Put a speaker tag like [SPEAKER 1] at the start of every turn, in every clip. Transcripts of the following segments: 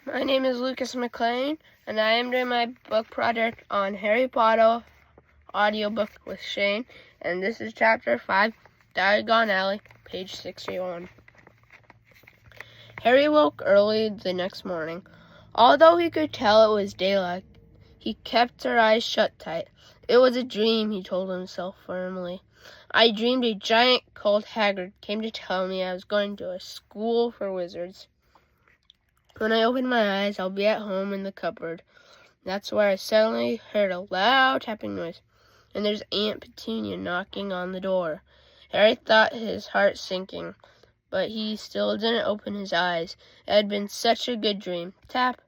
[SPEAKER 1] My name is Lucas McLean, and I am doing my book project on Harry Potter audiobook with Shane, and this is Chapter 5, Diagon Alley, page 61. Harry woke early the next morning. Although he could tell it was daylight, he kept his eyes shut tight. It was a dream, he told himself firmly. I dreamed a giant called Hagrid came to tell me I was going to a school for wizards. When I open my eyes, I'll be at home in the cupboard. That's where I suddenly heard a loud tapping noise, and there's Aunt Petunia knocking on the door. Harry thought his heart sinking, but he still didn't open his eyes. It had been such a good dream. Tap,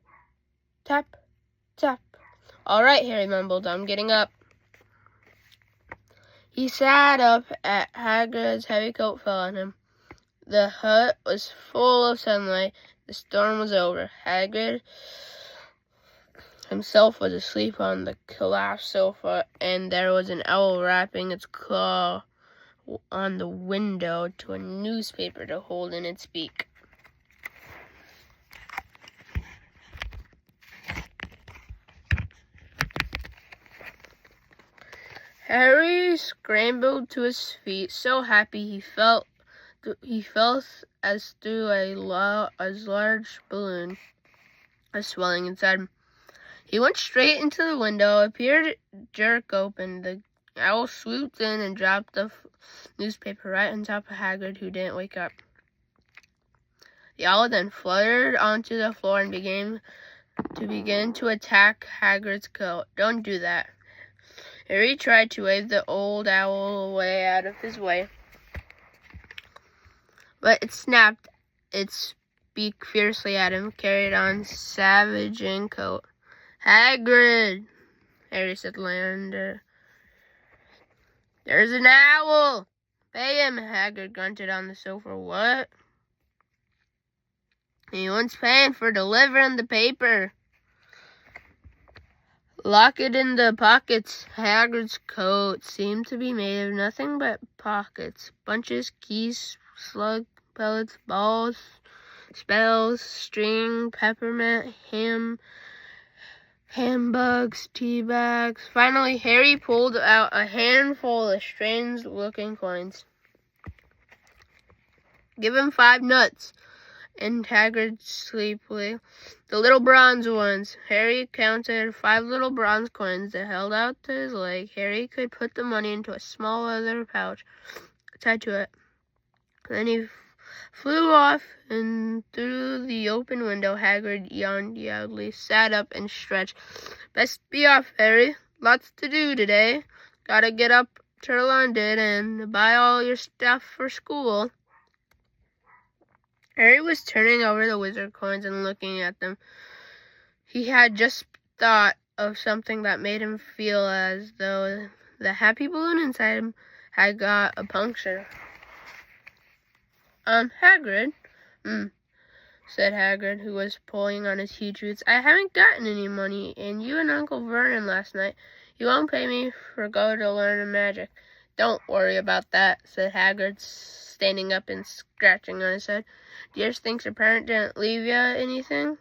[SPEAKER 1] tap, tap. All right, Harry mumbled, I'm getting up. He sat up. Hagrid's heavy coat fell on him. The hut was full of sunlight. The storm was over. Hagrid himself was asleep on the collapsed sofa, and there was an owl wrapping its claw on the window to a newspaper to hold in its beak. Harry scrambled to his feet, so happy he felt as through a large balloon was swelling inside him. He went straight into the window, appeared jerk open. The owl swooped in and dropped the newspaper right on top of Hagrid, who didn't wake up. The owl then fluttered onto the floor and began to attack Hagrid's coat. Don't do that. Harry tried to wave the old owl away out of his way, but it snapped its beak fiercely at him, carried on savaging coat. Hagrid, Harry said louder. There's an owl! Pay him, Hagrid grunted on the sofa. What? He wants paying for delivering the paper. Lock it in the pockets. Hagrid's coat seemed to be made of nothing but pockets. Bunches, keys, slug pellets, balls, spells, string, peppermint, handbugs, tea bags. Finally, Harry pulled out a handful of strange-looking coins. Give him 5 nuts, and Hagrid sleepily. The little bronze ones. Harry counted 5 little bronze coins that held out to his leg. Harry could put the money into a small leather pouch tied to it. Then he flew off, and through the open window, Hagrid yawned loudly, sat up, and stretched. Best be off, Harry. Lots to do today. Gotta get up to London and buy all your stuff for school. Harry was turning over the wizard coins and looking at them. He had just thought of something that made him feel as though the happy balloon inside him had got a puncture. Hagrid, said Hagrid, who was pulling on his huge boots. I haven't gotten any money, and you and Uncle Vernon last night. You won't pay me for going to learn magic. Don't worry about that, said Hagrid, standing up and scratching on his head. Do you think your parent didn't leave you anything?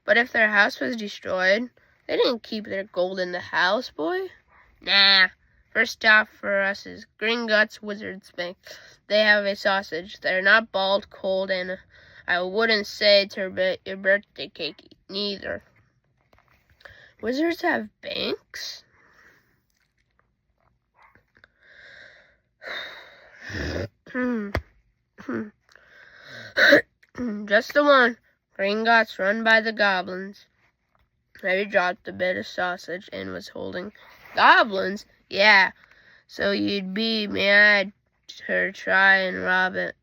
[SPEAKER 1] But if their house was destroyed, they didn't keep their gold in the house, boy. Nah. First stop for us is Gringotts Wizard's Bank. They have a sausage. They're not bald, cold, and I wouldn't say to your birthday cake neither. Wizards have banks? Just the one. Gringotts run by the goblins. Harry dropped a bit of sausage and was holding. Goblins? Yeah, so you'd be mad to try and rob it.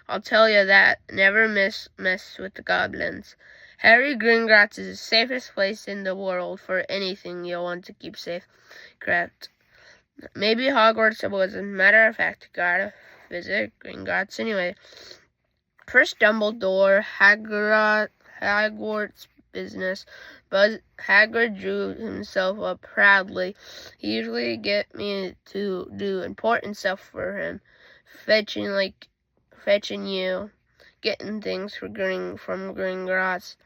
[SPEAKER 1] I'll tell you that. Never mess with the goblins. Harry Gringotts is the safest place in the world for anything you'll want to keep safe. Correct. Maybe Hogwarts was a matter of fact. Gotta visit Gringotts anyway. First Dumbledore, Hogwarts business, but Hagrid drew himself up proudly. He usually get me to do important stuff for him, fetching you. getting things from Gringotts.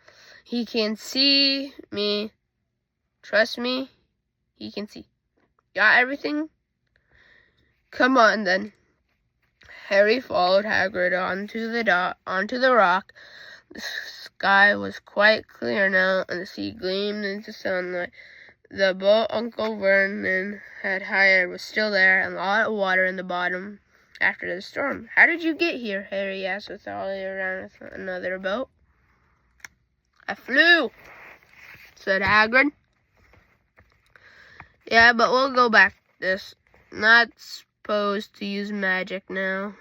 [SPEAKER 1] He can see me. Trust me, he can see. Got everything? Come on, then. Harry followed Hagrid onto the rock. The sky was quite clear now, and the sea gleamed into sunlight. The boat Uncle Vernon had hired was still there, and a lot of water in the bottom after the storm. How did you get here? Harry asked with Ollie around with another boat. I flew, said Hagrid. Yeah, but we'll go back to this. Not supposed to use magic now.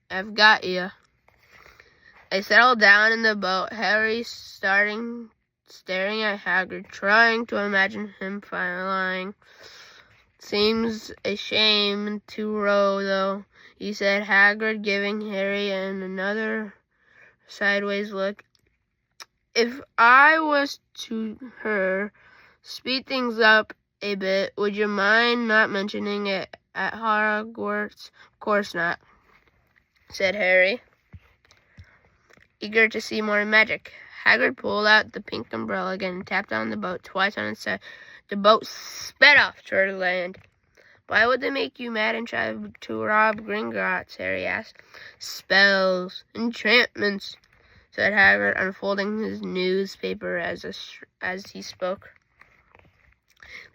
[SPEAKER 1] I've got you. They settled down in the boat, Harry staring at Hagrid, trying to imagine him flying. Seems a shame to row, though, he said, Hagrid giving Harry another sideways look. If I was to speed things up a bit, would you mind not mentioning it at Hogwarts? Of course not, said Harry, eager to see more magic. Hagrid pulled out the pink umbrella again and tapped on the boat twice on its side. The boat sped off toward land. Why would they make you mad and try to rob Gringotts? Harry asked. Spells, enchantments, said Hagrid, unfolding his newspaper as he spoke.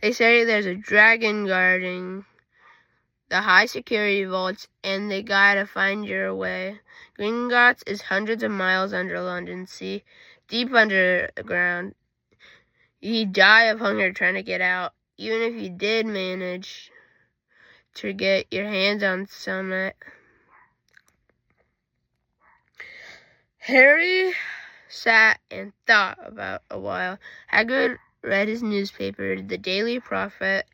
[SPEAKER 1] They say there's a dragon guarding the high security vaults, and they gotta find your way. Gringotts is hundreds of miles under London Sea, deep underground. You'd die of hunger trying to get out, even if you did manage to get your hands on some. Harry sat and thought about a while. Hagrid read his newspaper, the Daily Prophet.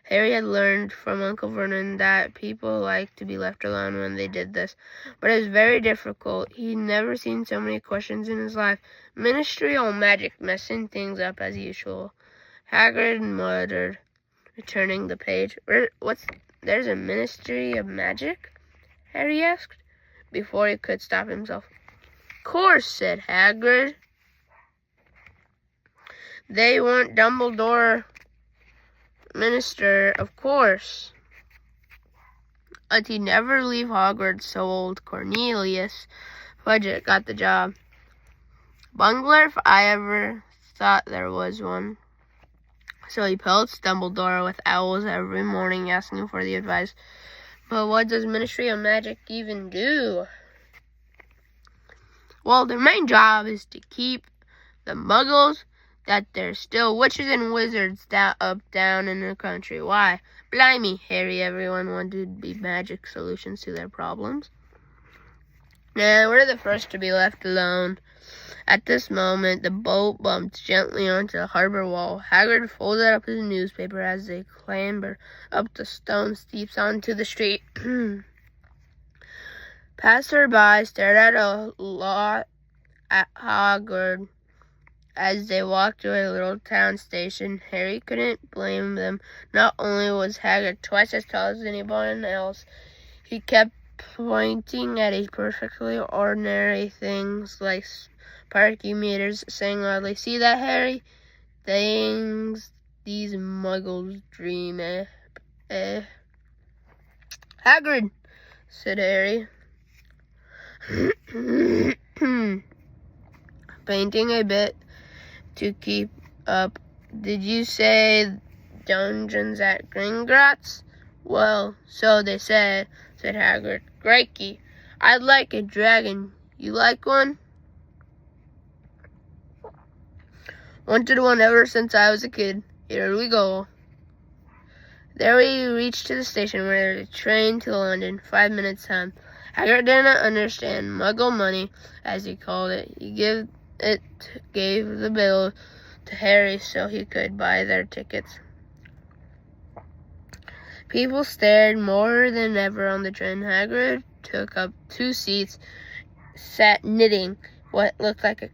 [SPEAKER 1] Harry had learned from Uncle Vernon that people liked to be left alone when they did this, but it was very difficult. He'd never seen so many questions in his life. Ministerial magic messing things up as usual. Hagrid muttered, returning the page. There's a Ministry of Magic? Harry asked, before he could stop himself. Of course, said Hagrid. They want Dumbledore minister, of course. But he'd never leave Hogwarts, so old Cornelius Fudge got the job. Bungler, if I ever thought there was one. So he pelts Dumbledore with owls every morning, asking for the advice. But what does Ministry of Magic even do? Well, their main job is to keep the muggles that there's still witches and wizards down in the country. Why? Blimey, Harry, everyone wanted to be magic solutions to their problems. Now, we're the first to be left alone. At this moment, the boat bumped gently onto the harbor wall. Hagrid folded up his newspaper as they clambered up the stone steps onto the street. Passers-by stared at a lot at Hagrid as they walked to a little town station. Harry couldn't blame them. Not only was Hagrid twice as tall as anyone else, he kept pointing at a perfectly ordinary things like parking meters, saying loudly, "See that, Harry? Things these muggles dream Hagrid," said Harry, painting a bit to keep up. Did you say dungeons at Gringotts? Well, so they said Hagrid. Crikey, I'd like a dragon. You like one? Wanted one ever since I was a kid. Here we go. There we reached to the station where the train to London, 5 minutes time. Hagrid didn't understand muggle money, as he called it. He gave the bill to Harry so he could buy their tickets. People stared more than ever on the train. Hagrid took up 2 seats, sat knitting what looked like a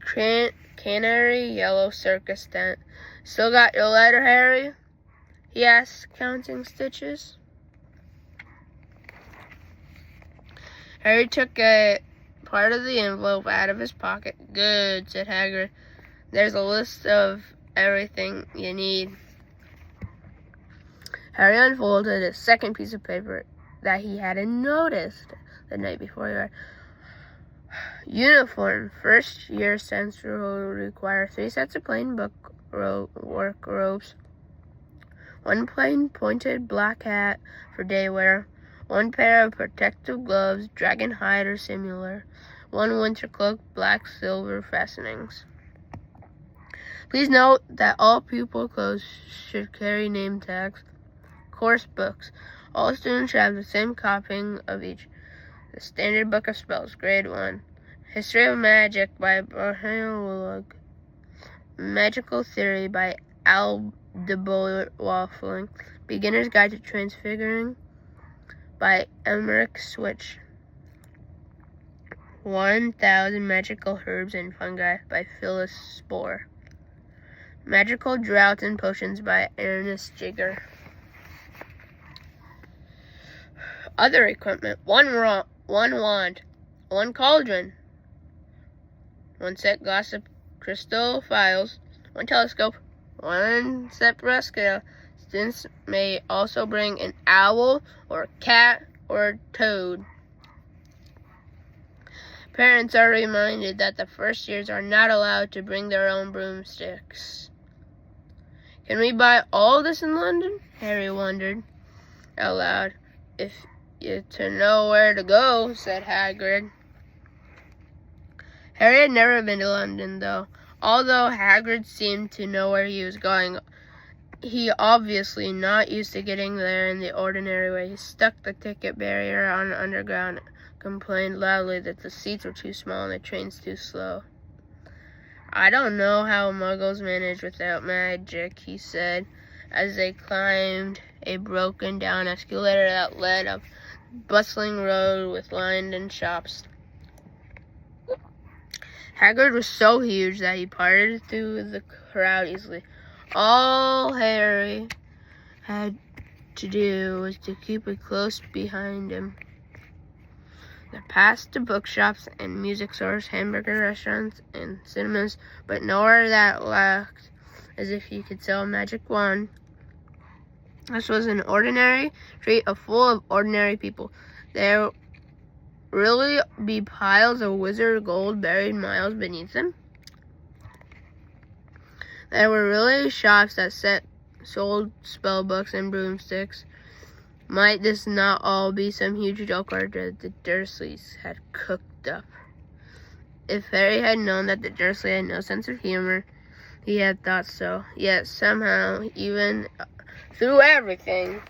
[SPEAKER 1] canary yellow circus tent. Still got your letter, Harry? He asked, counting stitches. Harry took a part of the envelope out of his pocket. "Good," said Hagrid. "There's a list of everything you need." Harry unfolded a second piece of paper that he hadn't noticed the night before. He read, "Uniform. First year Censor will require 3 sets of plain work robes, 1 plain pointed black hat for day wear, 1 pair of protective gloves, dragon hide or similar, 1 winter cloak, black silver fastenings. Please note that all pupil clothes should carry name tags. Course books. All students should have the same copying of each. The Standard Book of Spells, Grade 1. History of Magic by Brian. Magical Theory by Waffling. Beginner's Guide to Transfiguring by Emmerich Switch. 1000 Magical Herbs and Fungi by Phyllis Spore. Magical Draughts and Potions by Ernest Jigger. Other equipment: 1 wand, 1 cauldron, 1 set glass of crystal phials, 1 telescope, 1 set brush scale. Students may also bring an owl or cat or toad. Parents are reminded that the first years are not allowed to bring their own broomsticks. "Can we buy all this in London?" Harry wondered aloud. "If you to know where to go," said Hagrid. Harry had never been to London, though. Although Hagrid seemed to know where he was going, he obviously not used to getting there in the ordinary way. He stuck the ticket barrier on the underground, complained loudly that the seats were too small and the trains too slow. "I don't know how Muggles manage without magic," he said, as they climbed a broken-down escalator that led up bustling road with lined in shops. Hagrid was so huge that he parted through the crowd easily. All Harry had to do was to keep it close behind him. They passed the bookshops and music stores, hamburger restaurants, and cinemas, but nowhere that lacked as if you could sell a magic wand. This was an ordinary street full of ordinary people. There really be piles of wizard gold buried miles beneath them? There were really shops that sold spell books and broomsticks. Might this not all be some huge joke or that the Dursleys had cooked up? If Harry had known that the Dursleys had no sense of humor, he had thought so. Yet somehow, even through everything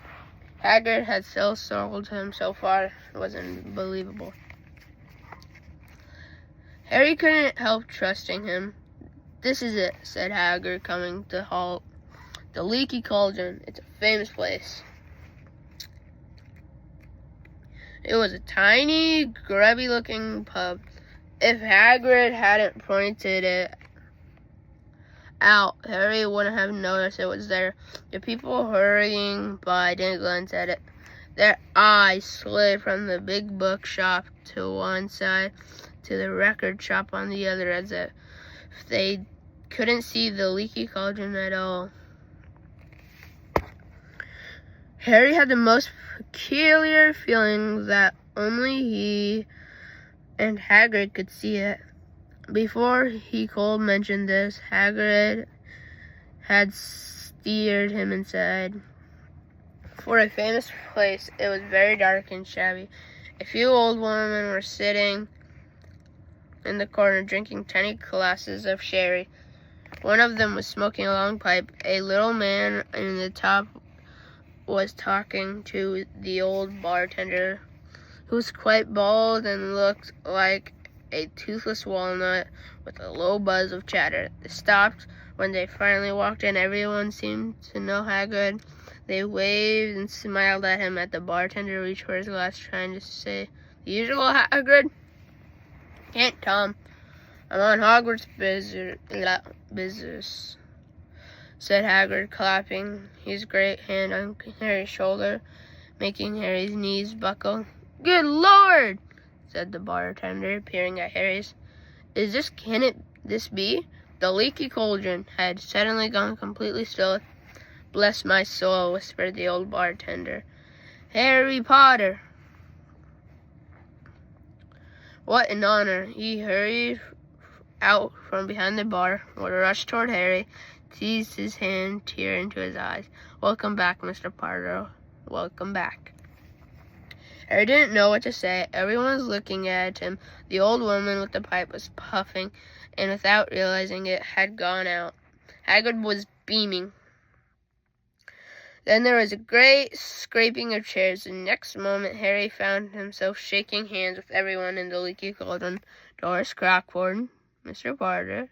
[SPEAKER 1] Hagrid had so sold him so far, it was unbelievable. Harry couldn't help trusting him. "This is it," said Hagrid, coming to halt. "The Leaky Cauldron. It's a famous place." It was a tiny, grubby-looking pub. If Hagrid hadn't pointed it out, Harry wouldn't have noticed it was there. The people hurrying by didn't glance at it. Their eyes slid from the big bookshop to one side to the record shop on the other, as if they couldn't see the Leaky Cauldron at all. Harry had the most peculiar feeling that only he and Hagrid could see it. Before he could mention this, Hagrid had steered him inside. For a famous place, it was very dark and shabby. A few old women were sitting in the corner drinking tiny glasses of sherry. One of them was smoking a long pipe. A little man in the top was talking to the old bartender, who was quite bald and looked like a toothless walnut with a low buzz of chatter. They stopped when they finally walked in. Everyone seemed to know Hagrid. They waved and smiled at him. At the bartender reached for his glass, trying to say, "The usual, Hagrid?" "Can't, Tom. I'm on Hogwarts business," said Hagrid, clapping his great hand on Harry's shoulder, making Harry's knees buckle. "Good Lord!" said the bartender, peering at Harry's. Can it be? The leaky cauldron had suddenly gone completely still. Bless my soul, whispered the old bartender. Harry Potter! What an honor! He hurried out from behind the bar, rushed toward Harry, seized his hand, tear into his eyes. Welcome back, Mr. Potter. Welcome back. Harry didn't know what to say. Everyone was looking at him. The old woman with the pipe was puffing, and without realizing it, had gone out. Hagrid was beaming. Then there was a great scraping of chairs. The next moment, Harry found himself shaking hands with everyone in the leaky cauldron. Doris Crockford, Mr. Potter.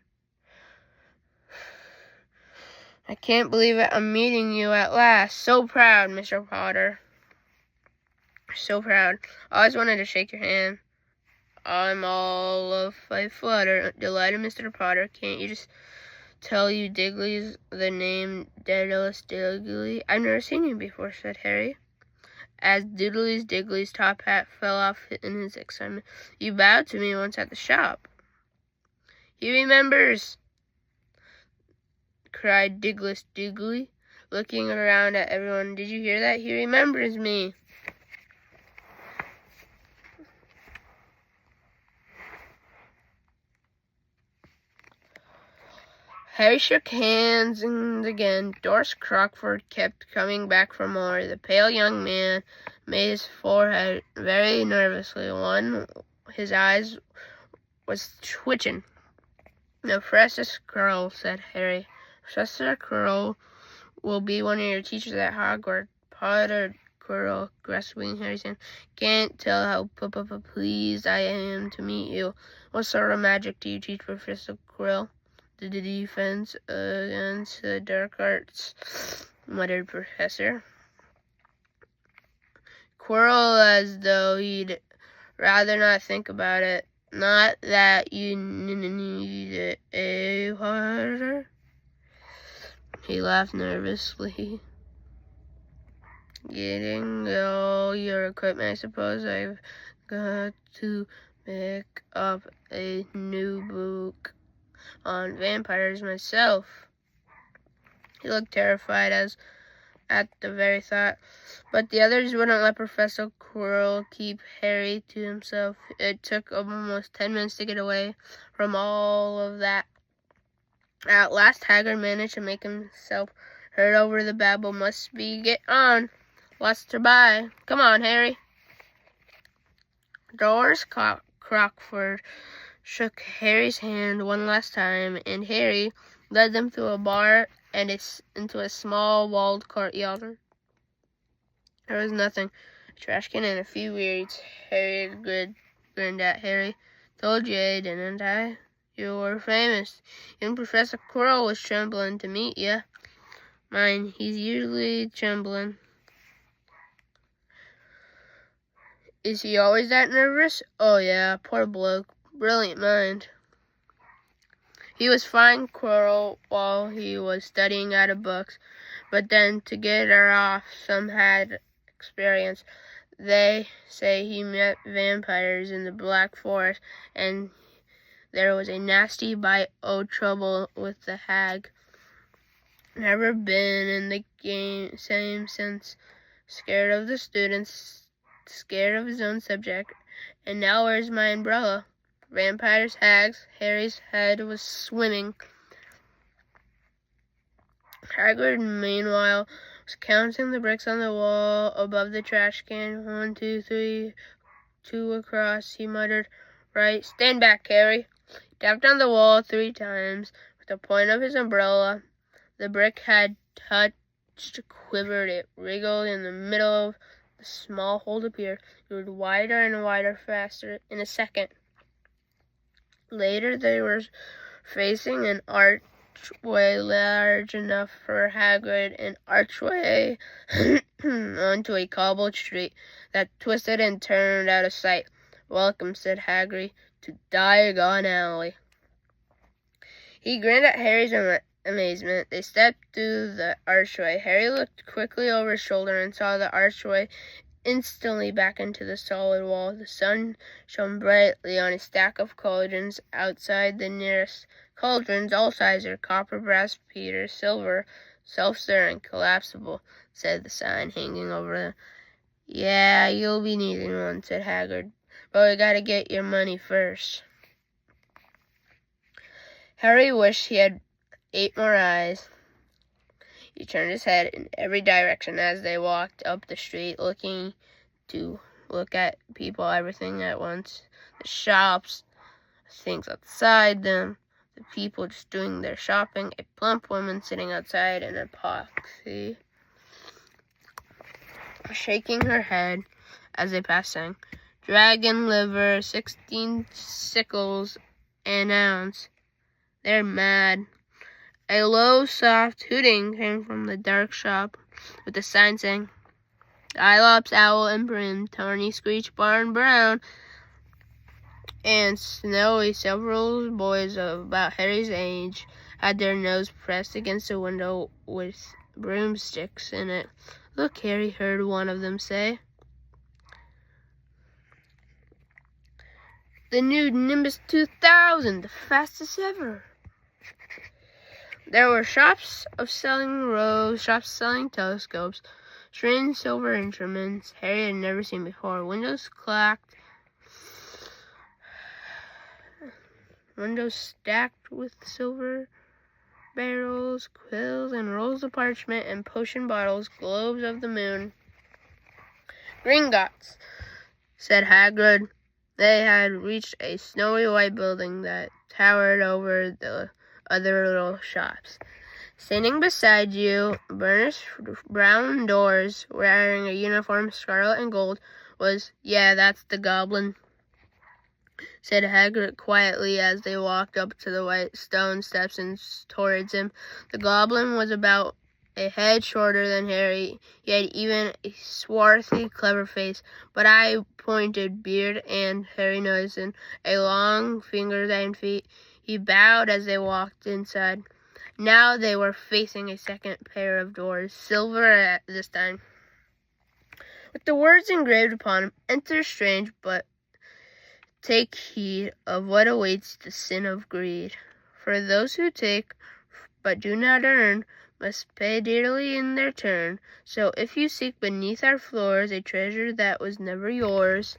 [SPEAKER 1] I can't believe it. I'm meeting you at last. So proud, Mr. Potter. So proud. I always wanted to shake your hand. I'm all of a flutter. Delighted, Mr. Potter. Can't you just tell you Digley's the name Daedalus Digley? I've never seen you before, said Harry, as Digley's top hat fell off in his excitement. You bowed to me once at the shop. He remembers, cried Digley, looking around at everyone. Did you hear that? He remembers me. Harry shook hands, and again Doris Crockford kept coming back for more. The pale young man made his forehead very nervously. His eyes was twitching. No, Professor Quirrell, said Harry. Professor Quirrell will be one of your teachers at Hogwarts. Potter Quirrell, grasping Harry's hand. Can't tell how pleased I am to meet you. What sort of magic do you teach, Professor Quirrell? The defense against the dark arts, muttered Professor Quirrell, as though he'd rather not think about it. Not that you need it, eh, Potter? He laughed nervously. Getting all your equipment, I suppose. I've got to pick up a new book on vampires myself. He looked terrified at the very thought, but the others wouldn't let Professor Quirrell keep Harry to himself. It took almost 10 minutes to get away from all of that. At last, Hagrid managed to make himself heard over the babble. Must be get on. Lots to buy. Come on, Harry. Doris Crockford shook Harry's hand one last time, and Harry led them through a bar and into a small walled courtyard. There was nothing. A trash can and a few weeds. Harry grinned at Harry. Told you, didn't I? You were famous. Even Professor Quirrell was trembling to meet you. Mind, he's usually trembling. Is he always that nervous? Oh yeah, poor bloke. Brilliant mind. He was fine, Quirrell, while he was studying out of books, but then to get her off, some had experience. They say he met vampires in the Black Forest, and there was a nasty bite o' trouble with the hag. Never been in the same since. Scared of the students, scared of his own subject, and now where's my umbrella? Vampires, hags. Harry's head was swimming. Hagrid, meanwhile, was counting the bricks on the wall above the trash can. 1, 2, 3, 2 across, he muttered. Right, stand back, Harry. He tapped on the wall 3 times with the point of his umbrella. The brick had touched, quivered, it wriggled in the middle of the small hole appeared. It grew wider and wider faster. In a second later, they were facing an archway large enough for Hagrid, an archway onto a cobbled street that twisted and turned out of sight. Welcome, said Hagrid, to Diagon Alley. He grinned at Harry's amazement. They stepped through the archway. Harry looked quickly over his shoulder and saw the archway instantly back into the solid wall. The sun shone brightly on a stack of cauldrons outside. The nearest cauldrons, all sizes, copper, brass, pewter, silver, self-stirring, collapsible, said the sign hanging over them. Yeah, you'll be needing one, said Haggard. But we gotta get your money first. Harry wished he had 8 more eyes. He turned his head in every direction as they walked up the street, looking to look at people, everything at once. The shops, things outside them, the people just doing their shopping, a plump woman sitting outside in epoxy, shaking her head as they passed, saying, "Dragon liver, 16 sickles an ounce. They're mad." A low, soft hooting came from the dark shop, with a sign saying, "Ilops, Owl, and Brim, Tawny, Screech, Barn, Brown," and Snowy. Several boys of about Harry's age had their nose pressed against the window with broomsticks in it. "Look," Harry heard one of them say. "The new Nimbus 2000, the fastest ever." There were shops selling telescopes, strange silver instruments Harry had never seen before. Windows stacked with silver barrels, quills, and rolls of parchment, and potion bottles, globes of the moon. "Gringotts," said Hagrid. They had reached a snowy white building that towered over the other little shops. Standing beside you, burnished brown doors, wearing a uniform scarlet and gold, was, "Yeah, that's the goblin," said Hagrid quietly as they walked up to the white stone steps and towards him. The goblin was about a head shorter than Harry. He had even a swarthy, clever face, but eye-pointed beard, and Harry noticed in a long fingers and feet. He bowed as they walked inside. Now they were facing a second pair of doors, silver at this time, with the words engraved upon them, "Enter strange, but take heed of what awaits the sin of greed. For those who take, but do not earn, must pay dearly in their turn. So if you seek beneath our floors a treasure that was never yours,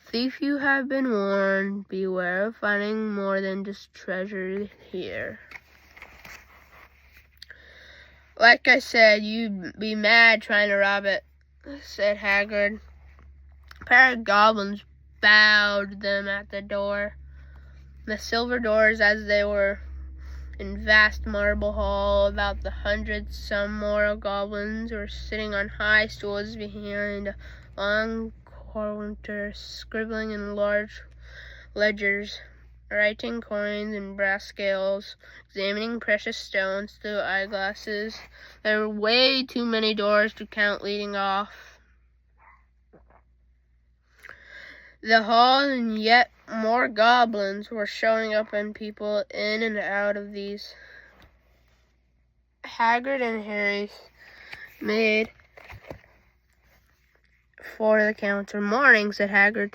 [SPEAKER 1] thief, you have been warned, beware of finding more than just treasure here." "Like I said, you'd be mad trying to rob it," said Hagrid. A pair of goblins bowed them at the door. The silver doors, as they were in vast marble hall, about the 100 some more goblins were sitting on high stools behind a long counter, scribbling in large ledgers, writing coins and brass scales, examining precious stones through eyeglasses. There were way too many doors to count leading off the hall, and yet more goblins were showing up and people in and out of these. Hagrid and Harry made for the counter. "Morning," said Hagrid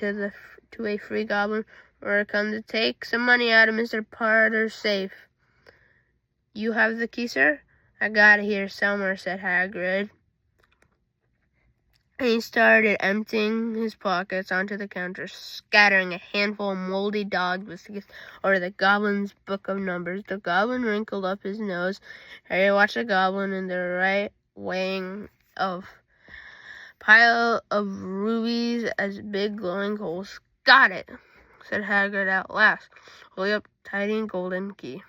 [SPEAKER 1] to a free goblin. "We're come to take some money out of Mr. Potter's safe." "You have the key, sir?" "I got it here somewhere," said Hagrid. And he started emptying his pockets onto the counter, scattering a handful of moldy dog biscuits over the goblin's book of numbers. The goblin wrinkled up his nose. Harry watched the goblin in the right weighing of pile of rubies as big glowing coals. "Got it," said Hagrid at last, holding up a tiny golden key.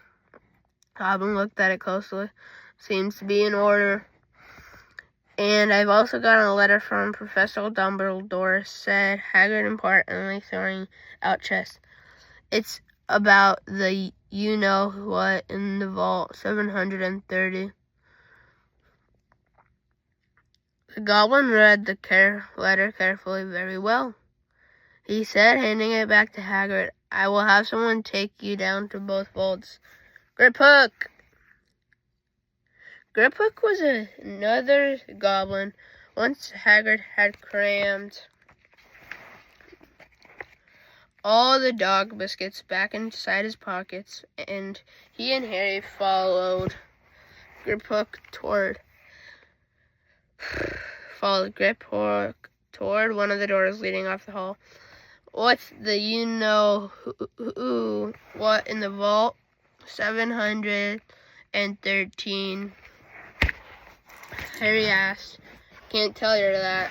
[SPEAKER 1] Goblin looked at it closely. "Seems to be in order. And I've also gotten a letter from Professor Dumbledore," said Hagrid importantly, throwing out chest. "It's about the you-know-what in the vault, 730. The goblin read the letter carefully. "Very well," he said, handing it back to Hagrid. "I will have someone take you down to both vaults." Griphook was another goblin Once Hagrid had crammed all the dog biscuits back inside his pockets, and he and Harry followed Griphook toward one of the doors leading off the hall. What's the what in the vault? 713. Harry asked. Can't tell you that,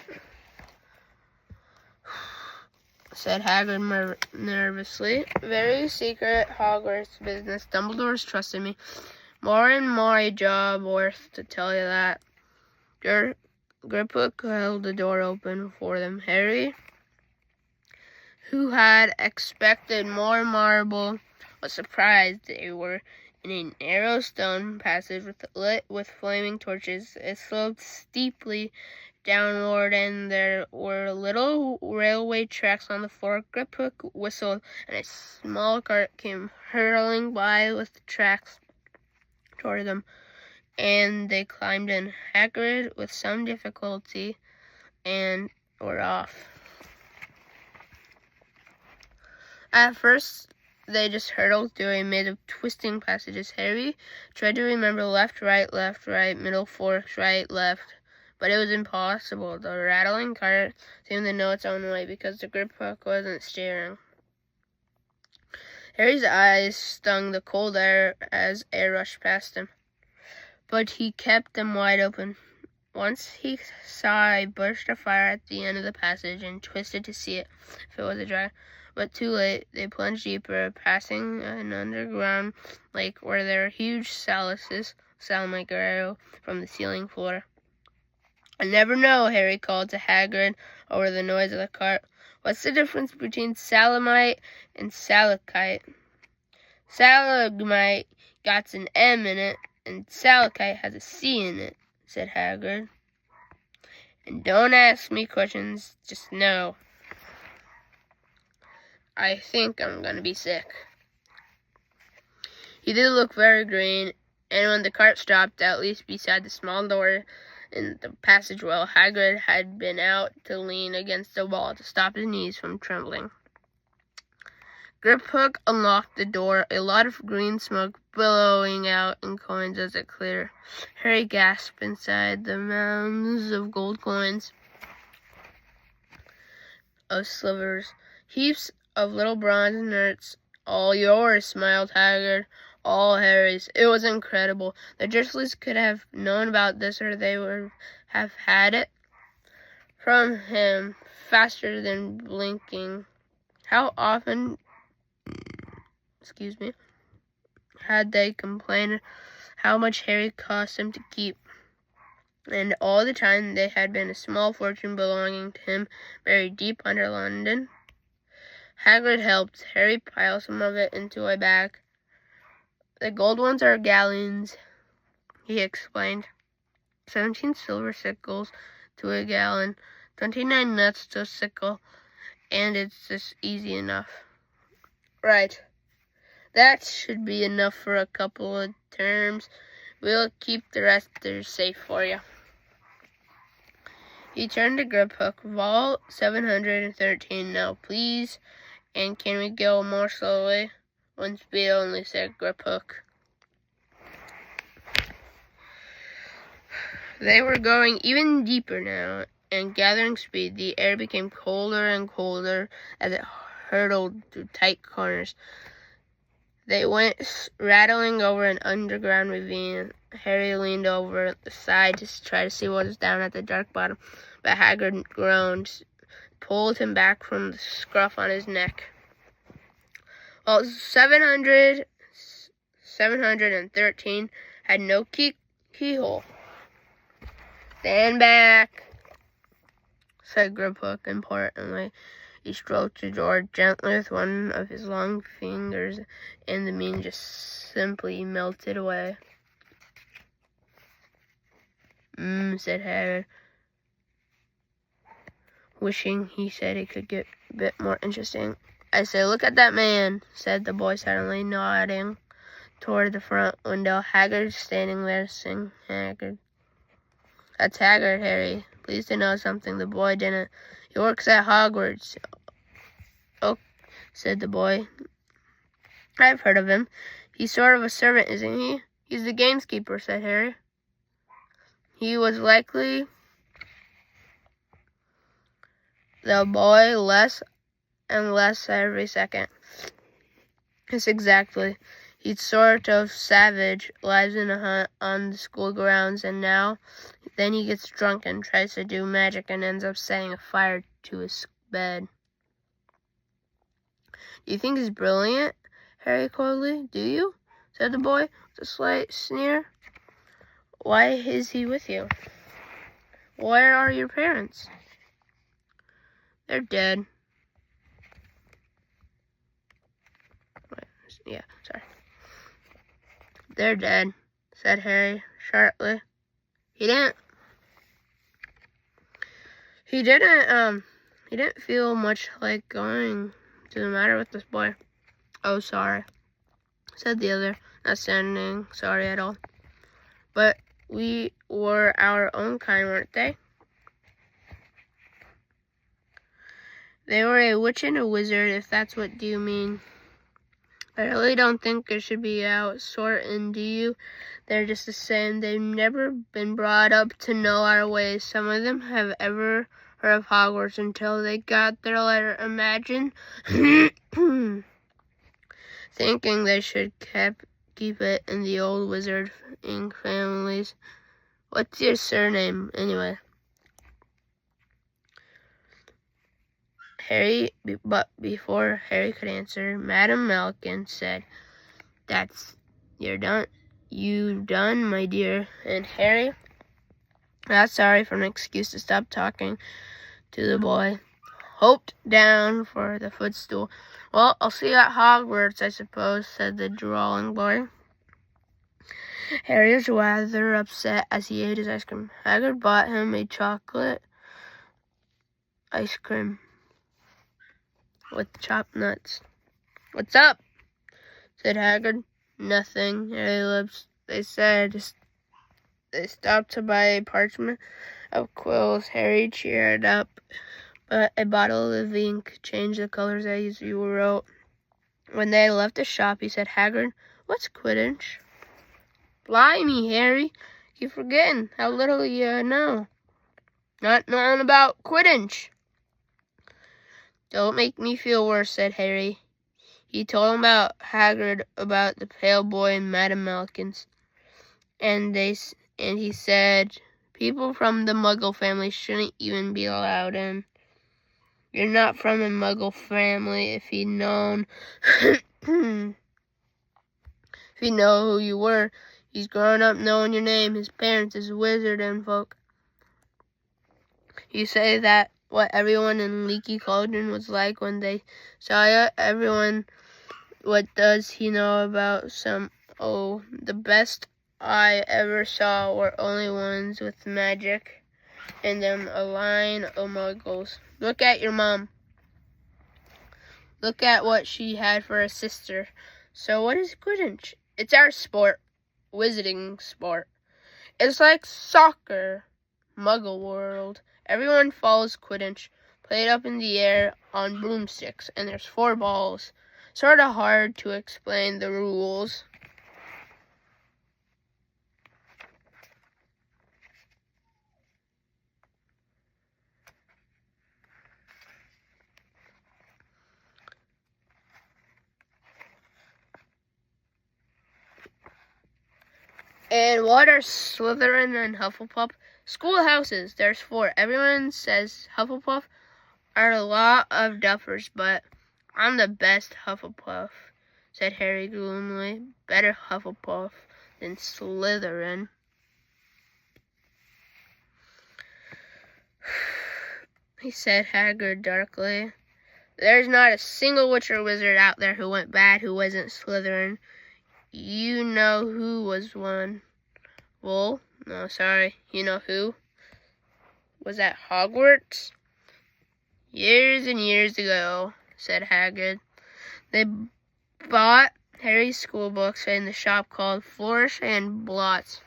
[SPEAKER 1] said Hagrid nervously. Very secret Hogwarts business. Dumbledore's trusted me. More and more a job worth to tell you that. Griphook held the door open for them. Harry, who had expected more marble, was surprised. They were in a narrow stone passage lit with flaming torches. It sloped steeply downward, and there were little railway tracks on the floor. Griphook whistled, and a small cart came hurtling by with the tracks toward them, and they climbed in. Hagrid, with some difficulty, and were off. At first, they just hurtled through a maze of twisting passages. Harry tried to remember left, right, middle, forks, right, left, but it was impossible. The rattling cart seemed to know its own way because the Griphook wasn't steering. Harry's eyes stung the cold air as air rushed past him, but he kept them wide open. Once he saw a burst of fire at the end of the passage and twisted to see if it was a dragon. But too late, they plunged deeper, passing an underground lake where there were huge salices, sound like a arrow from the ceiling floor. I never know, Harry called to Hagrid over the noise of the cart. What's the difference between salamite and salakite? Salamite got an M in it, and salakite has a C in it, said Hagrid. And don't ask me questions, just know. I think I'm going to be sick. He did look very green, and when the cart stopped, at least beside the small door in the passageway, Hagrid had been out to lean against the wall to stop his knees from trembling. Griphook unlocked the door, a lot of green smoke billowing out in coins as it cleared. Harry gasped inside the mounds of gold coins, of slivers, heaps of little bronze nerds. All yours, smiled Hagrid. All Harry's. It was incredible. The Dursleys could have known about this, or they would have had it from him faster than blinking. How often, had they complained how much Harry cost him to keep? And all the time they had been a small fortune belonging to him, buried deep under London. Hagrid helped Harry pile some of it into a bag. The gold ones are gallons, he explained. 17 silver sickles to a gallon, 29 nuts to a sickle, and it's just easy enough. Right. That should be enough for a couple of terms. We'll keep the rest there safe for you. He turned to Griphook. Vault 713 now, please. And can we go more slowly? One speed only, said Griphook. They were going even deeper now, and gathering speed. The air became colder and colder as it hurtled through tight corners. They went rattling over an underground ravine. Harry leaned over the side to try to see what was down at the dark bottom, but Hagrid groaned, pulled him back from the scruff on his neck. Well, 713 had no keyhole. Stand back, said Griphook importantly. He stroked the door gently with one of his long fingers, and the mean just simply melted away. Said Harry, wishing he said it could get a bit more interesting. I say, look at that man, said the boy suddenly, nodding toward the front window. Hagrid standing there, saying, Hagrid. That's Hagrid, Harry. Pleased to know something. The boy didn't. He works at Hogwarts. Oh, said the boy. I've heard of him. He's sort of a servant, isn't he? He's the gamekeeper, said Harry. He was likely the boy less and less every second. Yes, exactly. He's sort of savage, lives in a hut on the school grounds, and then he gets drunk and tries to do magic and ends up setting a fire to his bed. Do you think he's brilliant, Harry coldly? Do you? Said the boy with a slight sneer. Why is he with you? Where are your parents? They're dead. Yeah, sorry. They're dead, said Harry sharply. He didn't feel much like going to the matter with this boy. Oh, sorry, said the other, not sounding sorry at all. But we were our own kind, weren't they? They were a witch and a wizard, if that's what you mean. I really don't think it should be out sorting, do you? They're just the same. They've never been brought up to know our ways. Some of them have ever heard of Hogwarts until they got their letter. Imagine thinking they should keep it in the old wizarding families. What's your surname, anyway? Harry, but before Harry could answer, Madame Malkin said, "You done, my dear." And Harry, not sorry for an excuse to stop talking to the boy, hoped down for the footstool. Well, I'll see you at Hogwarts, I suppose, said the drawling boy. Harry was rather upset as he ate his ice cream. Hagrid bought him a chocolate ice cream with chopped nuts. What's up? Said Hagrid. Nothing, Harry lips. They stopped to buy a parchment of quills. Harry cheered up, but a bottle of ink changed the colors as you wrote. When they left the shop, he said, Hagrid, what's Quidditch? Blimey, Harry, keep forgetting how little you know. Not knowing about Quidditch. Don't make me feel worse, said Harry. He told him about Hagrid, about the pale boy and Madame Malkin's, and he said people from the Muggle family shouldn't even be allowed in. You're not from a Muggle family. If he'd known, if he'd know who you were, he's grown up knowing your name. His parents is wizard and folk. You say that what everyone in Leaky Cauldron was like when they saw you. Everyone, what does he know about some? Oh, the best I ever saw were only ones with magic in them, a line of muggles. Look at your mom. Look at what she had for a sister. So what is Quidditch? It's our sport. Wizarding sport. It's like soccer. Muggle world. Everyone follows Quidditch. Played up in the air on broomsticks. And there's 4 balls. Sort of hard to explain the rules. And what are Slytherin and Hufflepuff? Schoolhouses. There's 4. Everyone says Hufflepuff are a lot of duffers, but I'm the best Hufflepuff, said Harry gloomily. Better Hufflepuff than Slytherin. He said Hagrid darkly. There's not a single witch or wizard out there who went bad who wasn't Slytherin. You know who was one. Well, no, sorry. You know who? Was at Hogwarts? Years and years ago, said Hagrid. They bought Harry's school books in the shop called Flourish and Blots.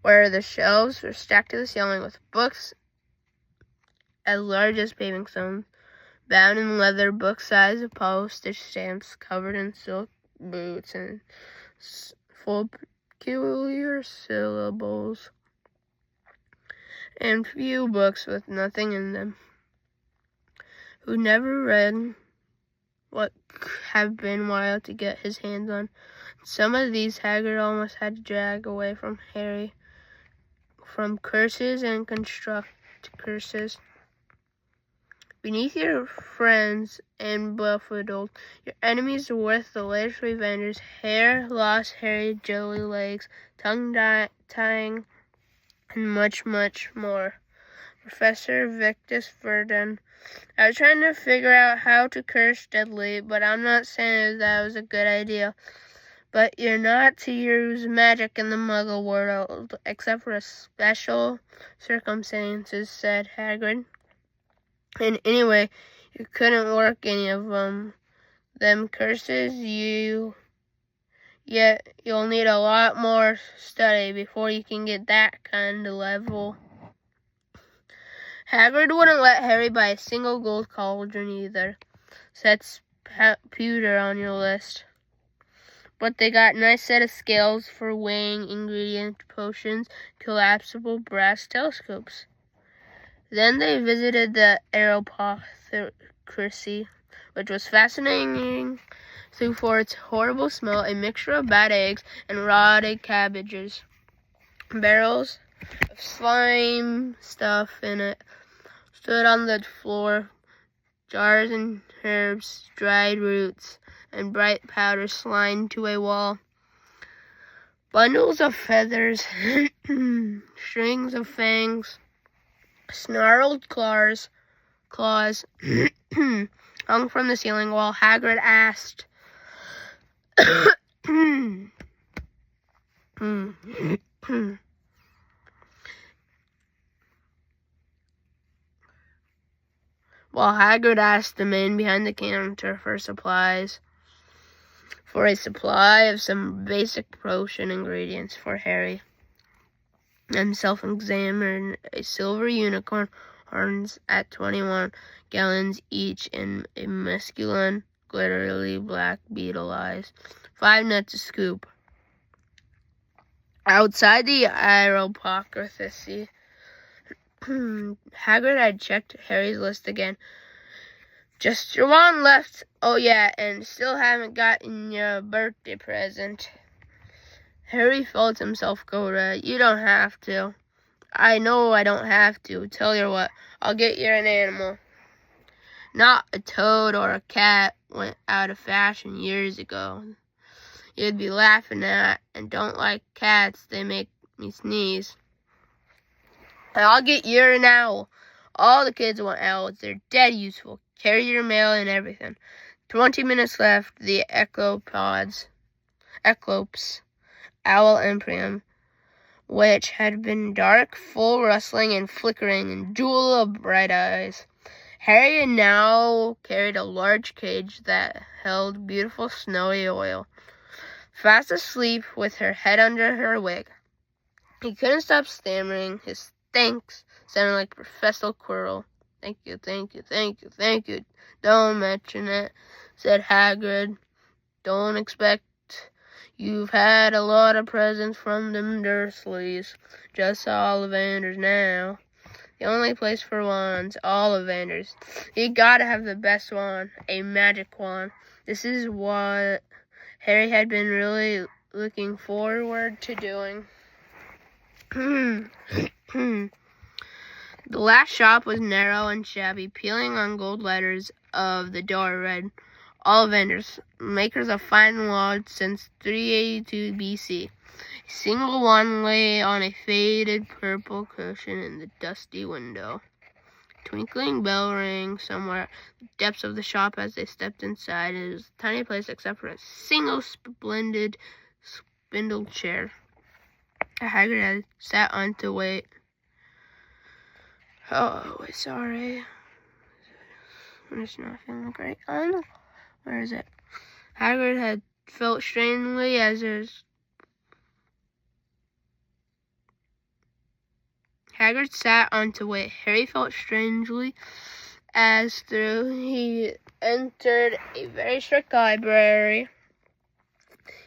[SPEAKER 1] where the shelves were stacked to the ceiling with books as large as paving stones, bound in leather, book-sized postage stamps covered in silk boots and full of peculiar syllables, and few books with nothing in them. Who never read what have been wild to get his hands on. Some of these Hagrid almost had to drag away from Harry, from curses and construct curses. Beneath your friends and befuddled, your enemies are worth the latest revengers, hair lost, hairy, jelly legs, tongue tying, and much, much more. Professor Victus Verdun. I was trying to figure out how to curse deadly, but I'm not saying that was a good idea. But you're not to use magic in the Muggle world, except for special circumstances, said Hagrid. And anyway, you couldn't work any of them curses. You'll need a lot more study before you can get that kind of level. Hagrid wouldn't let Harry buy a single gold cauldron either. Sets pewter on your list. But they got a nice set of scales for weighing ingredient potions, collapsible brass telescopes. Then they visited the apothecary, which was fascinating for its horrible smell, a mixture of bad eggs and rotted cabbages. Barrels of slime stuff in it stood on the floor, jars and herbs, dried roots, and bright powder slined to a wall. Bundles of feathers, strings of fangs, snarled claws hung from the ceiling while Hagrid asked, the man behind the counter for a supply of some basic potion ingredients for Harry, and self-examined a silver unicorn horns at 21 gallons each in a masculine, glittery black beetle eyes. 5 nuts a scoop. Outside the apothecary, Hagrid had checked Harry's list again. Just your one left. Oh yeah, and still haven't gotten your birthday present. Harry felt himself go red. You don't have to. I know I don't have to. Tell you what, I'll get you an animal. Not a toad or a cat went out of fashion years ago. You'd be laughing at, and don't like cats. They make me sneeze. And I'll get you an owl. All the kids want owls. They're dead useful. Carry your mail and everything. 20 minutes left. The eclopes, owl imperium, which had been dark, full rustling and flickering, and jewel of bright eyes. Harry now carried a large cage that held beautiful snowy oil. Fast asleep with her head under her wig. He couldn't stop stammering. His thanks sounded like Professor Quirrell. Thank you, thank you, thank you, thank you. Don't mention it, said Hagrid. Don't expect you've had a lot of presents from them Dursleys. Just Ollivanders now. The only place for wands, Ollivanders. You gotta have the best wand, a magic wand. This is what Harry had been really looking forward to doing. The last shop was narrow and shabby. Peeling on gold letters of the door read, Ollivanders, makers of fine wands since 382 BC. A single wand lay on a faded purple cushion in the dusty window. A twinkling bell rang somewhere at the depths of the shop as they stepped inside. It was a tiny place except for a single splendid spindle chair. Hagrid had sat on to wait. Oh, sorry. I'm just not feeling great. Where is it? Hagrid had felt strangely as his Hagrid sat on to wait. Harry felt strangely as though he entered a very strict library.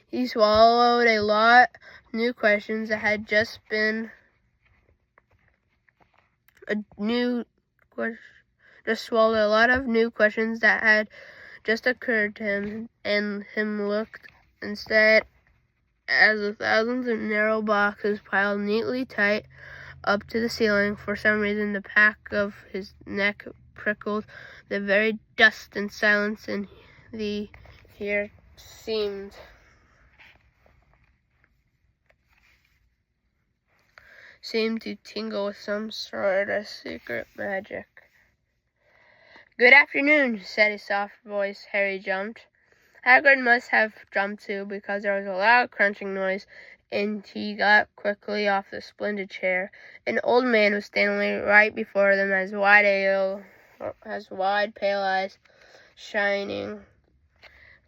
[SPEAKER 1] He swallowed a lot of new questions that had just been swallowed a lot of new questions that had just occurred to him, and him looked instead at the thousands of narrow boxes piled neatly tight up to the ceiling. For some reason, the back of his neck prickled. The very dust and silence in the here seemed to tingle with some sort of secret magic. "Good afternoon," said a soft voice. Harry jumped. Hagrid must have jumped too, because there was a loud crunching noise, and he got quickly off the splendid chair. An old man was standing right before them, his wide, pale eyes shining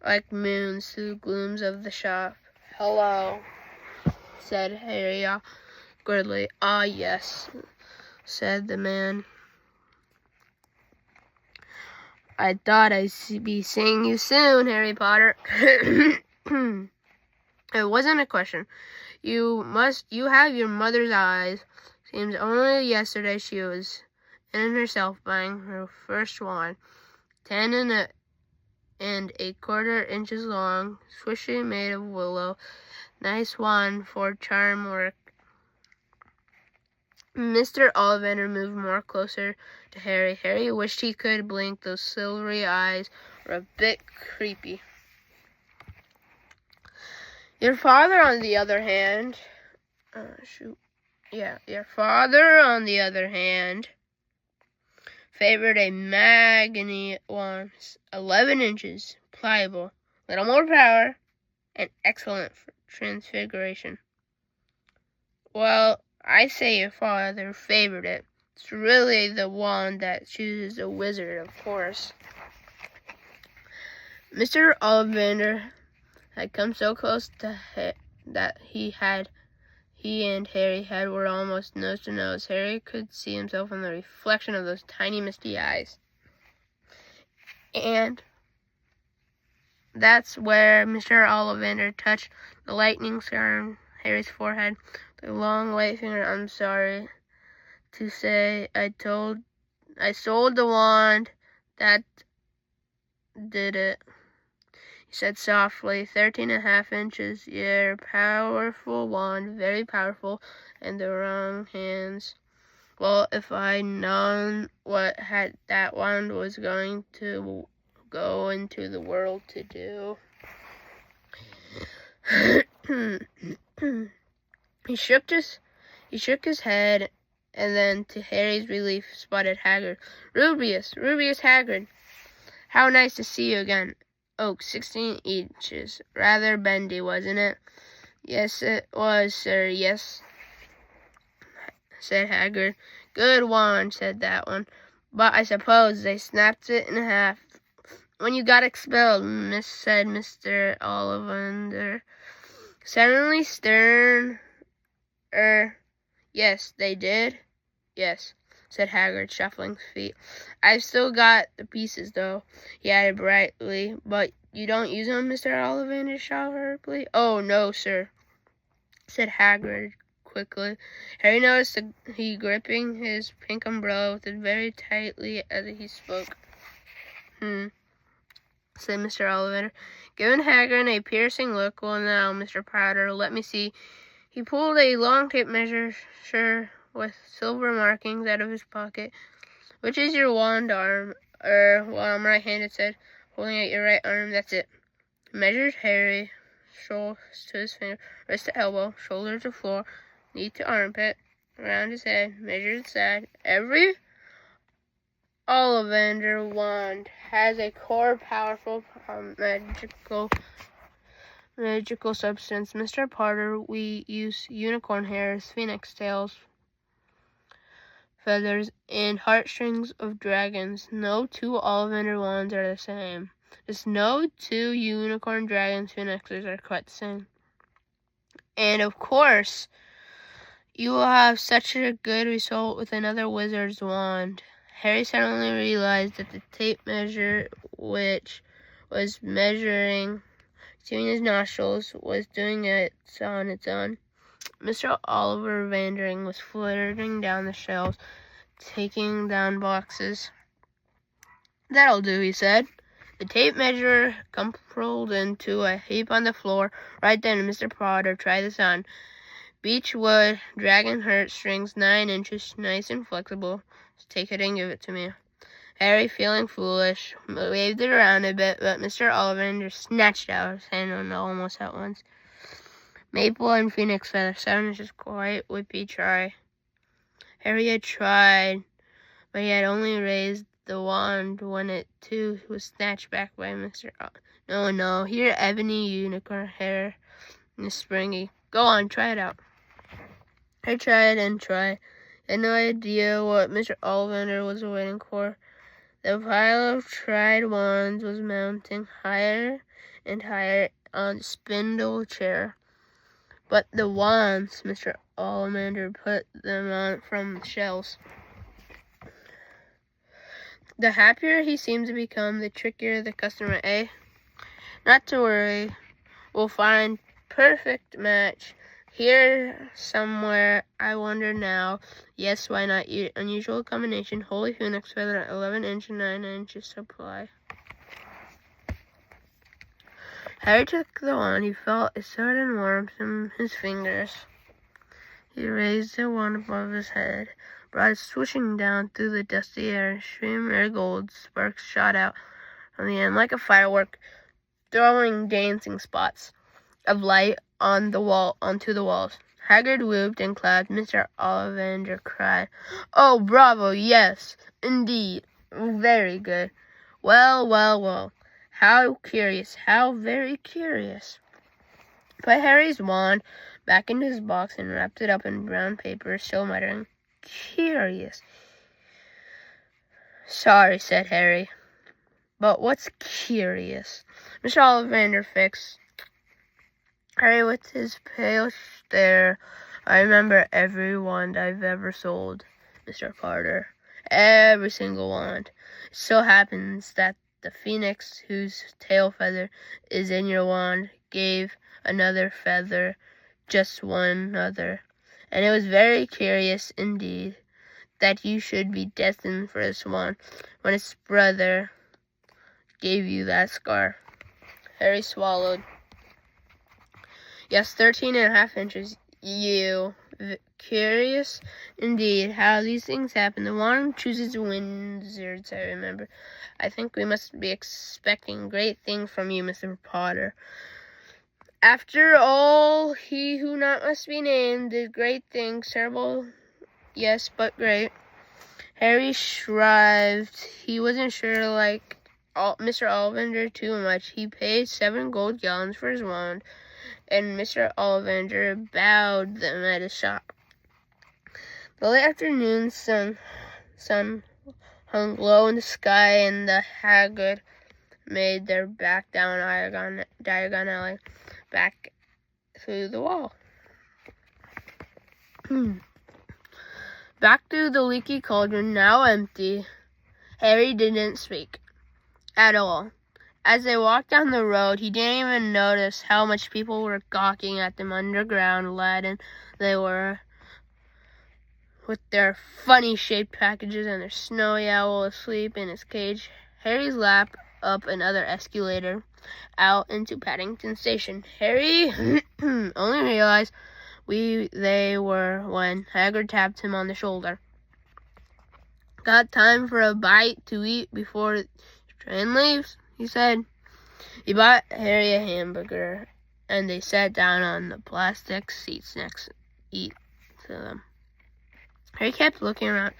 [SPEAKER 1] like moons through the glooms of the shop. "Hello," said Harry awkwardly. "Ah, yes," said the man. "I thought I'd be seeing you soon, Harry Potter." "It wasn't a question. You have your mother's eyes. Seems only yesterday she was in herself buying her first wand, 10 1/4 inches long, swishy, made of willow. Nice wand for charm work." Mr. Ollivander moved more closer to Harry. Harry wished he could blink. Those silvery eyes were a bit creepy. Your father, on the other hand, favored a mahogany wand, 11 inches, pliable, little more power, and excellent for transfiguration. "Well, I say your father favored it. It's really the wand that chooses a wizard, of course." Mr. Ollivander had come so close to that he and Harry were almost nose to nose. Harry could see himself in the reflection of those tiny misty eyes. And that's where Mr. Ollivander touched the lightning scar on Harry's forehead. The long white finger. "I'm sorry to say I sold the wand. That did it," he said softly. 13 1/2 inches. Yeah, powerful wand, very powerful, in the wrong hands. Well, if I'd known what that wand was going to go into the world to do. He shook his head, and then, to Harry's relief, spotted Hagrid. Rubeus Hagrid. How nice to see you again." "Oh, 16 inches. Rather bendy, wasn't it?" "Yes, it was, sir, yes," said Hagrid. "Good wand," said that one. "But I suppose they snapped it in half when you got expelled," said Mr. Ollivander, suddenly stern. "Yes, they did. Yes," said Hagrid, shuffling feet. "I've still got the pieces, though," he added brightly. "But you don't use them?" Mr. Ollivander sharply. "Oh, no, sir," said Hagrid quickly. Harry noticed he gripping his pink umbrella with it very tightly as he spoke. Said Mr. Ollivander, giving Hagrid a piercing look. "Well, now, Mr. Potter, let me see." He pulled a long tape measure with silver markings out of his pocket. "Which is your wand arm?" Well, I'm right-handed," said, holding out your right arm. "That's it." He measured Harry, shoulder to his finger, wrist to elbow, shoulder to floor, knee to armpit, around his head, measured side. "Every Ollivander wand has a core powerful magical substance. Mr. Potter, we use unicorn hairs, phoenix tails, feathers, and heartstrings of dragons. No two Ollivander wands are the same. Just no two unicorn dragons phoenixes are quite the same. And of course, You will have such a good result with another wizard's wand. Harry suddenly realized that the tape measure, which was measuring between his nostrils, was doing it on its own. Mr. Oliver Vandering was flitting down the shelves, taking down boxes. "That'll do," he said. The tape measure crumpled into a heap on the floor. Right then, Mr. Potter tried this on. Beech wood, dragon heartstrings, 9 inches, nice and flexible. Just take it and give it to me. Harry, feeling foolish, waved it around a bit, but Mr. Ollivander snatched it out of his hand almost at once. Maple and phoenix feather, 7 inches, quite whippy try. Harry had tried, but he had only raised the wand when it, too, was snatched back by Mr. No, here, ebony unicorn hair, Miss Springy. Go on, try it out. I tried and tried. I had no idea what Mr. Ollivander was waiting for. The pile of tried wands was mounting higher and higher on the spindle chair. But the wands, Mr. Ollivander put them on from the shelves. The happier he seemed to become, the trickier the customer, eh? Not to worry. We'll find perfect match here somewhere, I wonder now. Yes, why not? Unusual combination. Holy phoenix feather, 11 inch and 9 inches supply. Harry took the wand. He felt a sudden warmth in his fingers. He raised the wand above his head, brought it swishing down through the dusty air. Stream marigold sparks shot out from the end like a firework, throwing dancing spots of light on the wall onto the walls. Hagrid whooped and clapped. Mr. Ollivander cried, "Oh, bravo! Yes, indeed, very good. Well. How curious! How very curious!" Put Harry's wand back into his box and wrapped it up in brown paper, still muttering, "Curious." "Sorry," said Harry, "but what's curious?" Mr. Ollivander fixed Harry with his pale stare. "I remember every wand I've ever sold, Mr. Potter. Every single wand. It so happens that the phoenix whose tail feather is in your wand gave another feather, just one other. And it was very curious indeed that you should be destined for this wand when its brother gave you that scar." Harry swallowed. "Yes, 13.5 inches. Curious indeed how these things happen. The wand chooses wizards, I remember. I think we must be expecting great things from you, Mr. Potter. After all, he who not must be named did great things, terrible, yes, but great." Harry shrugged. He wasn't sure, like Mr. Ollivander, too much. He paid 7 gold gallons for his wand, and Mr. Ollivander bowed them at his shop. The late afternoon sun hung low in the sky, and the Hagrid made their back down Diagon Alley, back through the wall. Back through the leaky cauldron, now empty. Harry didn't speak at all. As they walked down the road, he didn't even notice how much people were gawking at them underground laden they were, with their funny-shaped packages and their snowy owl asleep in his cage. Harry's lap up another escalator out into Paddington Station. Harry only realized they were when Hagrid tapped him on the shoulder. "Got time for a bite to eat before the train leaves?" he said. He bought Harry a hamburger, and they sat down on the plastic seats next to them. Harry kept looking around.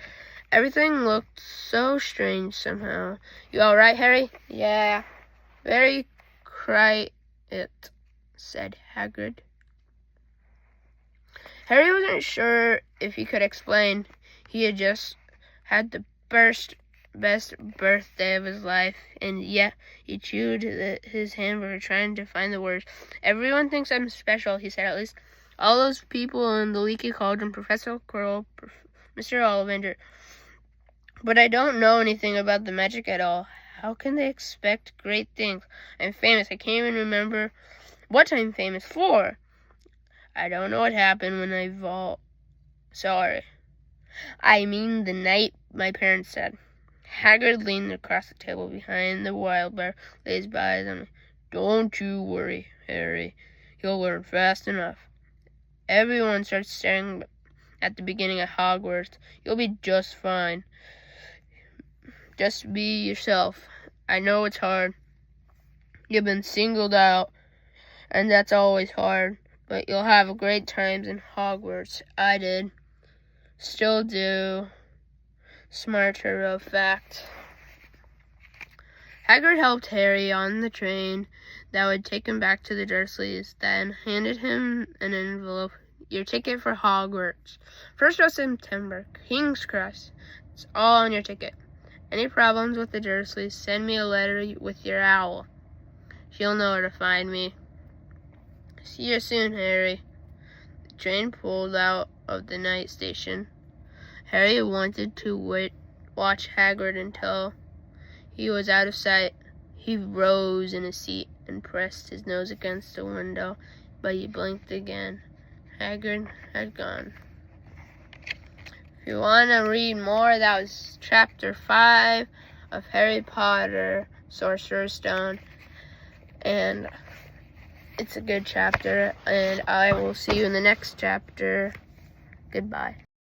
[SPEAKER 1] Everything looked so strange somehow. "You all right, Harry?" "Yeah, very quiet," said Hagrid. Harry wasn't sure if he could explain. He had just had the best birthday of his life, and yet he chewed his hamburger trying to find the words. "Everyone thinks I'm special," he said. "At least All those people in the leaky cauldron, Professor Quirrell, Mr. Ollivander. But I don't know anything about the magic at all. How can they expect great things? I'm famous. I can't even remember what I'm famous for. I don't know what happened when I Sorry. I mean the night, my parents said. Hagrid leaned across the table behind the wild bear, laid his eyes on me. Don't you worry, Harry. You'll learn fast enough. Everyone starts staring at the beginning of Hogwarts. You'll be just fine. Just be yourself. I know it's hard. You've been singled out, and that's always hard. But you'll have great times in Hogwarts. I did. Still do. Smarter of fact. Hagrid helped Harry on the train that would take him back to the Dursleys, then handed him an envelope. Your ticket for Hogwarts. 1st of September. King's Cross. It's all on your ticket. Any problems with the Dursleys, send me a letter with your owl. She'll know where to find me. See you soon, Harry. The train pulled out of the night station. Harry wanted to watch Hagrid until he was out of sight. He rose in his seat and pressed his nose against the window, but he blinked again. Hagrid had gone. If you want to read more, that was Chapter 5 of Harry Potter, Sorcerer's Stone. And it's a good chapter, and I will see you in the next chapter. Goodbye.